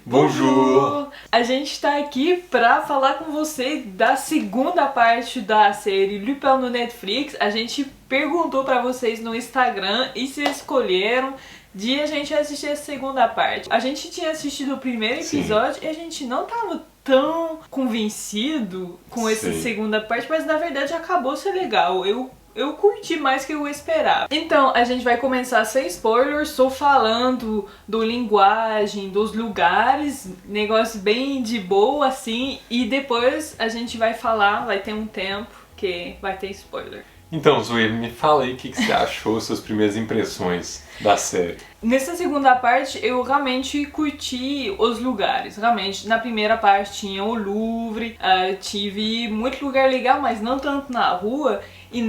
Bonjour! A gente tá aqui pra falar com você da segunda parte da série Lupin no Netflix. A gente perguntou pra vocês no Instagram e se escolheram de a gente assistir a segunda parte. A gente tinha assistido o primeiro episódio e a gente não tava tão convencido com essa segunda parte, mas na verdade acabou ser legal. Eu curti mais que eu esperava. Então, a gente vai começar sem spoilers, só falando do linguagem, dos lugares, negócio bem de boa, assim, e depois a gente vai falar, vai ter um tempo que vai ter spoiler. Então, Zoe, me fala aí o que você achou, suas primeiras impressões da série. Nessa segunda parte, eu realmente curti os lugares. Realmente, na primeira parte tinha o Louvre, tive muito lugar legal, mas não tanto na rua. E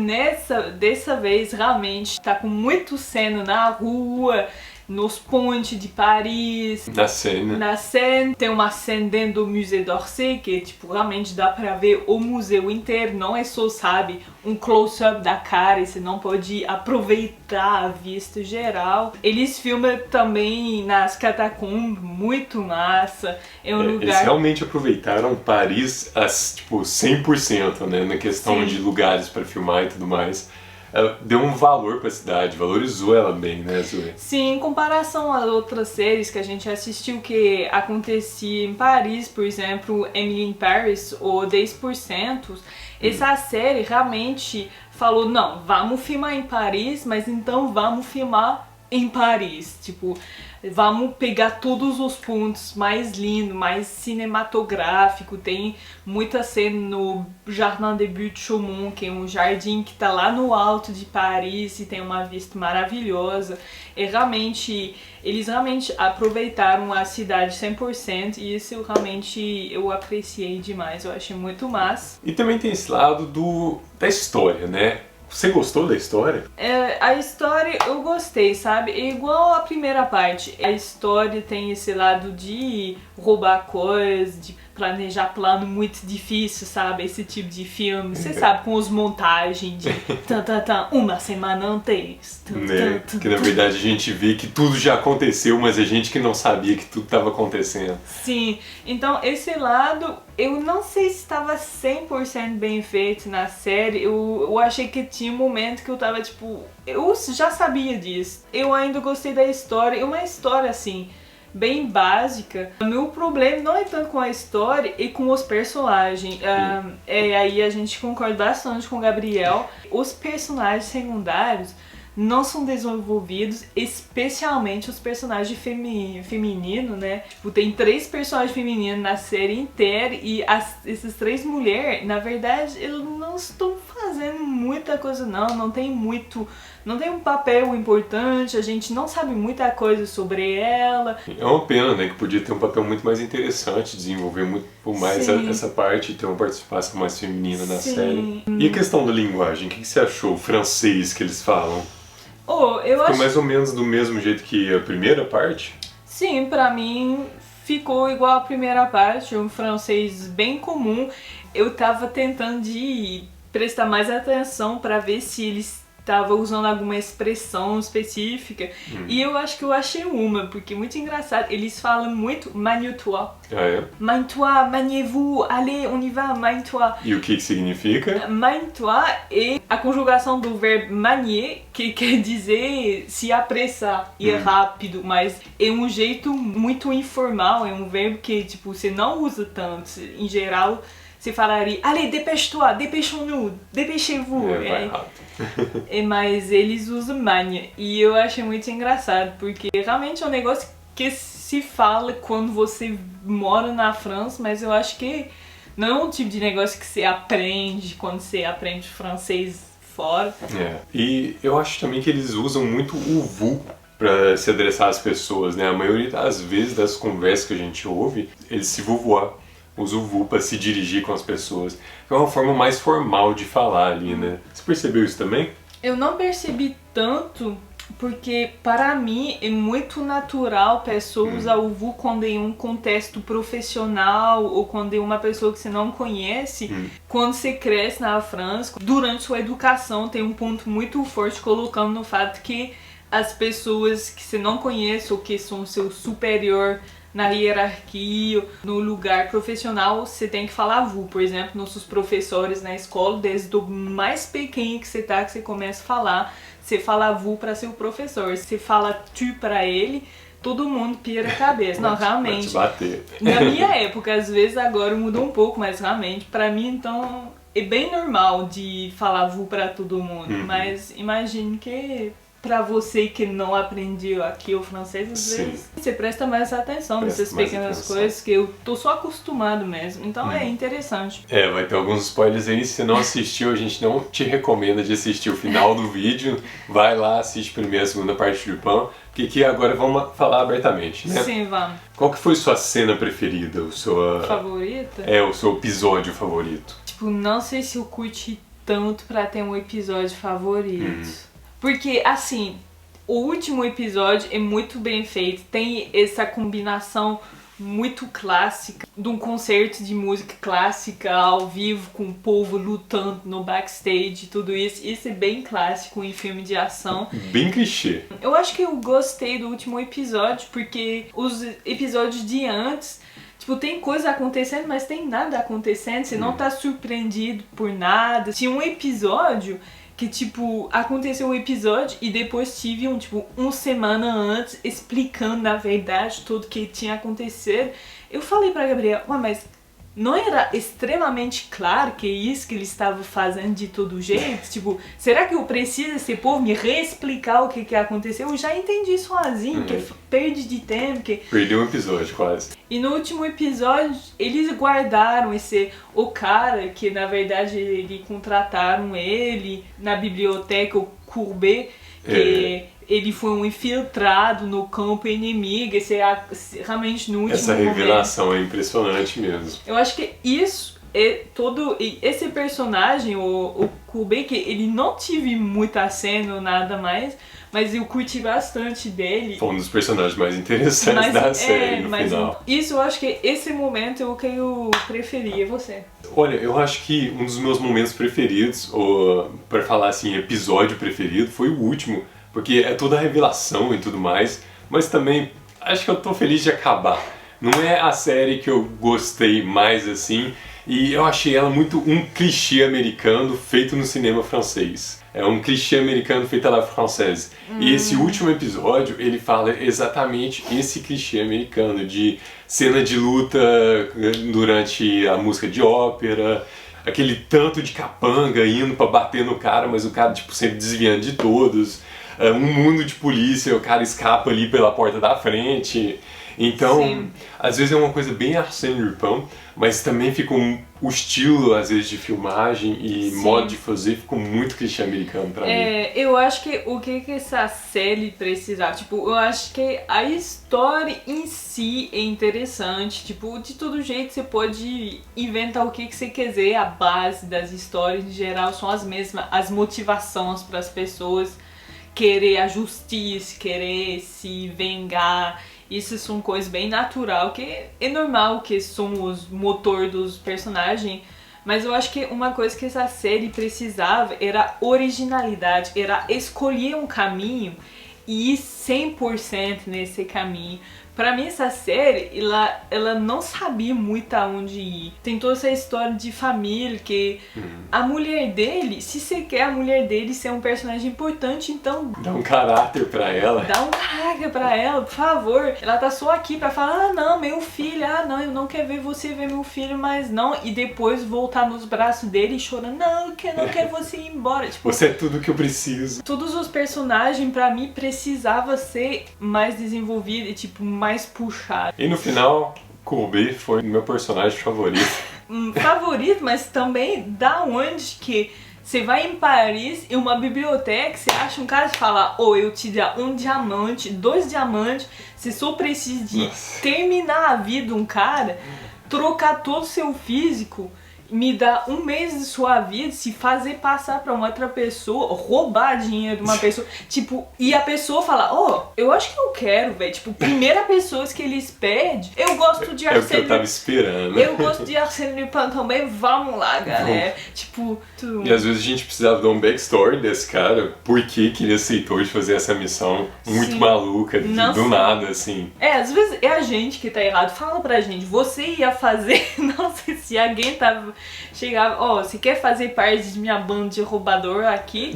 dessa vez, realmente, tá com muito cena na rua, nos pontes de Paris. Na Seine. Na Seine. Tem uma cena dentro do Musée d'Orsay, que tipo, realmente dá pra ver o museu inteiro. Não é só, sabe, um close-up da cara, e você não pode aproveitar a vista geral. Eles filmam também nas catacumbas, muito massa. É um lugar... Eles realmente aproveitaram Paris tipo, 100%, né? Na questão de lugares pra filmar e tudo mais. Deu um valor pra cidade, valorizou ela bem, né, Zoe? Sim, em comparação a outras séries que a gente assistiu que acontecia em Paris, por exemplo, Emily in Paris ou 10%, essa série realmente falou, não, vamos filmar em Paris, mas então vamos filmar em Paris, tipo, vamos pegar todos os pontos mais lindos, mais cinematográfico. Tem muita cena no Jardin des Buttes Chaumont, que é um jardim que tá lá no alto de Paris e tem uma vista maravilhosa. E eles realmente aproveitaram a cidade 100% e isso eu apreciei demais, eu achei muito massa. E também tem esse lado da história, né? Você gostou da história? A história eu gostei, sabe? É igual a primeira parte. A história tem esse lado de roubar coisas, de planejar plano muito difícil, sabe? Esse tipo de filme. Você sabe, com as montagens de uma semana antes. Né? Que na verdade a gente vê que tudo já aconteceu, mas a gente que não sabia que tudo estava acontecendo. Sim, então esse lado eu não sei se estava 100% bem feito na série. Eu achei que tinha um momento que eu tava tipo, eu já sabia disso. Eu ainda gostei da história, é uma história assim, bem básica. O meu problema não é tanto com a história e com os personagens. Aí a gente concorda bastante com o Gabriel. Os personagens secundários não são desenvolvidos, especialmente os personagens femininos, né? Tipo, tem 3 personagens femininos na série inteira e essas 3 mulheres, na verdade, eles não estão fazendo muita coisa não tem um papel importante, a gente não sabe muita coisa sobre ela. É uma pena, né? Que podia ter um papel muito mais interessante, desenvolver muito mais essa parte e ter uma participação mais feminina na série. E a questão da linguagem, o que você achou? O francês que eles falam? Ficou mais ou menos do mesmo jeito que a primeira parte? Sim, pra mim ficou igual a primeira parte, um francês bem comum. Eu tava tentando de prestar mais atenção pra ver se eles estavam usando alguma expressão específica. E eu acho que eu achei uma, porque é muito engraçado. Eles falam muito magne-toi. Ah, é? Magne-toi, magnez-vous, allez, on y va, magne-toi. E o que significa? Magne-toi é a conjugação do verbo manier, que quer dizer se apressar, ir rápido, mas é um jeito muito informal, é um verbo que tipo, você não usa tanto. Em geral, você falaria, allez, dépêche-toi, dépêchons-nous, dépêchez-vous. Vai rápido. Mas eles usam manha. E eu achei muito engraçado, porque realmente é um negócio que se fala quando você mora na França, mas eu acho que não é um tipo de negócio que você aprende quando você aprende francês fora. E eu acho também que eles usam muito o vous para se adressar às pessoas, né? A maioria das vezes das conversas que a gente ouve, eles se vouvoient. Usa o vous para se dirigir com as pessoas. É uma forma mais formal de falar ali, né? Você percebeu isso também? Eu não percebi tanto, porque para mim é muito natural a pessoa usar o vous quando é um contexto profissional ou quando é uma pessoa que você não conhece. Quando você cresce na França, durante sua educação tem um ponto muito forte colocando no fato que as pessoas que você não conhece ou que são seu superior na hierarquia, no lugar profissional, você tem que falar vous. Por exemplo, nossos professores na escola, desde o mais pequeno que você começa a falar, você fala vous para seu professor. Você fala tu para ele, todo mundo pira a cabeça. Não, realmente. Vai te bater. Na minha época, às vezes agora mudou um pouco, mas realmente, pra mim, então, é bem normal de falar vous pra todo mundo. Mas imagine que pra você que não aprendeu aqui o francês, às vezes você presta mais atenção nessas pequenas coisas que eu tô só acostumado mesmo. Então é interessante. Vai ter alguns spoilers aí. Se não assistiu, a gente não te recomenda de assistir o final do vídeo. Vai lá, assiste primeiro a segunda parte do Lupin, que aqui agora vamos falar abertamente, né? Sim, vamos. Qual que foi sua cena preferida? Favorita? O seu episódio favorito? Tipo, não sei se eu curti tanto pra ter um episódio favorito. Porque, assim, o último episódio é muito bem feito, tem essa combinação muito clássica de um concerto de música clássica ao vivo com o povo lutando no backstage, tudo isso. Isso é bem clássico em filme de ação. Bem clichê. Eu acho que eu gostei do último episódio porque os episódios de antes, tipo, tem coisa acontecendo, mas tem nada acontecendo, você não tá surpreendido por nada. Tinha um episódio que, tipo, aconteceu o episódio e depois tive uma semana antes explicando na verdade tudo que tinha acontecido. Eu falei pra Gabriel, mas não era extremamente claro que é isso que ele estava fazendo de todo jeito? Tipo, será que eu preciso esse povo me reexplicar o que aconteceu? Eu já entendi sozinho, que perde de tempo. Perdeu um episódio, quase. E no último episódio, eles guardaram o cara que, na verdade, ele contrataram ele na biblioteca, o Courbet, que ele foi um infiltrado no campo inimigo. Esse é realmente no último Essa revelação é impressionante mesmo. Eu acho que isso é todo... Esse personagem, o Courbet, que ele não tive muita cena ou nada mais, mas eu curti bastante dele. Foi um dos personagens mais interessantes da série no final. Isso, eu acho que esse momento é o que eu preferi. E você? Olha, eu acho que um dos meus momentos preferidos, ou para falar assim, episódio preferido, foi o último. Porque é toda a revelação e tudo mais, mas também acho que eu tô feliz de acabar. Não é a série que eu gostei mais assim, e eu achei ela muito um clichê americano feito no cinema francês. É um clichê americano feito à la française. E esse último episódio, ele fala exatamente esse clichê americano de cena de luta durante a música de ópera, aquele tanto de capanga indo pra bater no cara, mas o cara tipo sempre desviando de todos. Um mundo de polícia, o cara escapa ali pela porta da frente. Então, às vezes é uma coisa bem Arsène Lupin, mas também ficou o estilo, às vezes, de filmagem e modo de fazer ficou muito clichê americano pra mim. Eu acho que o que essa série precisava, tipo, eu acho que a história em si é interessante, tipo, de todo jeito você pode inventar o que você quiser, a base das histórias em geral são as mesmas, as motivações para as pessoas querer a justiça, querer se vingar. Isso são coisas bem natural, que é normal que somos o motor dos personagens, mas eu acho que uma coisa que essa série precisava era originalidade, era escolher um caminho e ir 100% nesse caminho. Pra mim, essa série, ela não sabia muito aonde ir. Tem toda essa história de família, que a mulher dele, se você quer a mulher dele ser um personagem importante, então... Dá um caráter pra ela. Dá um caráter pra ela, por favor. Ela tá só aqui pra falar, não, meu filho, não, eu não quero ver você ver meu filho, mas não. E depois voltar nos braços dele e chorando, não, eu não quero você ir embora. Tipo, você é tudo que eu preciso. Todos os personagens, pra mim, precisava ser mais desenvolvido e, tipo, mais puxado. E no final, Courbet foi meu personagem favorito. Favorito, mas também da onde que você vai em Paris, em uma biblioteca, você acha um cara e fala, eu te dou um diamante, 2 diamantes, você só precisa de terminar a vida de um cara, trocar todo o seu físico me dar um mês de sua vida, se fazer passar pra uma outra pessoa, roubar dinheiro de uma pessoa, tipo, e a pessoa falar, eu acho que eu quero, velho, tipo, primeira pessoa que eles pedem, eu gosto de É o que eu tava esperando. Eu gosto de Arsène Lupin também, vamos lá, galera. Tipo, E às vezes a gente precisava dar um backstory desse cara, por que ele aceitou de fazer essa missão muito Sim. maluca, do nada, assim. Às vezes é a gente que tá errado. Fala pra gente, você ia fazer, não sei se alguém chegava, você quer fazer parte de minha banda de roubador aqui?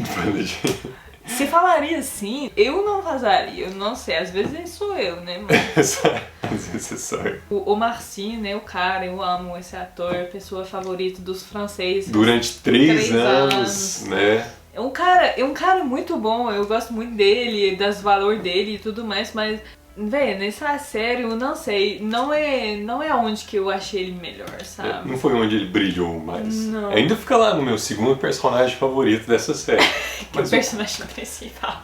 Você falaria assim? Eu não fazaria, eu não sei, às vezes sou eu, né? Mas... às vezes sou eu. O Marcy, né, o cara, eu amo esse ator, pessoa favorita dos franceses. Durante 3 anos, né? É um cara muito bom, eu gosto muito dele, das valores dele e tudo mais, mas, velho, nessa série eu não sei, não é onde que eu achei ele melhor, sabe? Não foi onde ele brilhou mais. Não. Ainda fica lá no meu segundo personagem favorito dessa série. Que é o personagem principal.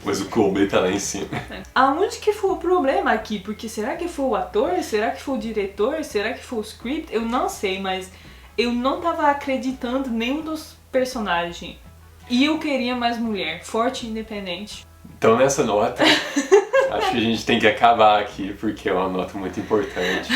Mas o Colby tá lá em cima. Aonde que foi o problema aqui? Porque será que foi o ator? Será que foi o diretor? Será que foi o script? Eu não sei, mas eu não tava acreditando em nenhum dos personagens. E eu queria mais mulher, forte e independente. Então nessa nota, acho que a gente tem que acabar aqui, porque é uma nota muito importante.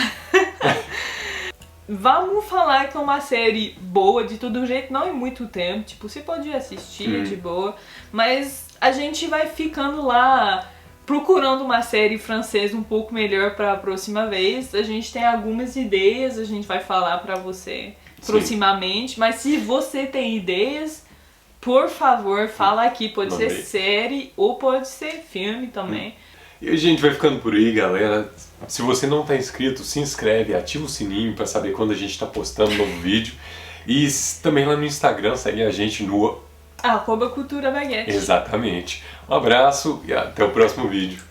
Vamos falar que é uma série boa de todo jeito, não é muito tempo, tipo, você pode assistir de boa, mas a gente vai ficando lá procurando uma série francesa um pouco melhor para a próxima vez. A gente tem algumas ideias, a gente vai falar para você proximamente, mas se você tem ideias, por favor, fala aqui, pode ser série ou pode ser filme também. E a gente vai ficando por aí, galera. Se você não tá inscrito, se inscreve, ativa o sininho para saber quando a gente tá postando um novo vídeo. E também lá no Instagram, segue a gente no @culturabaguete. Exatamente. Um abraço e até o próximo vídeo.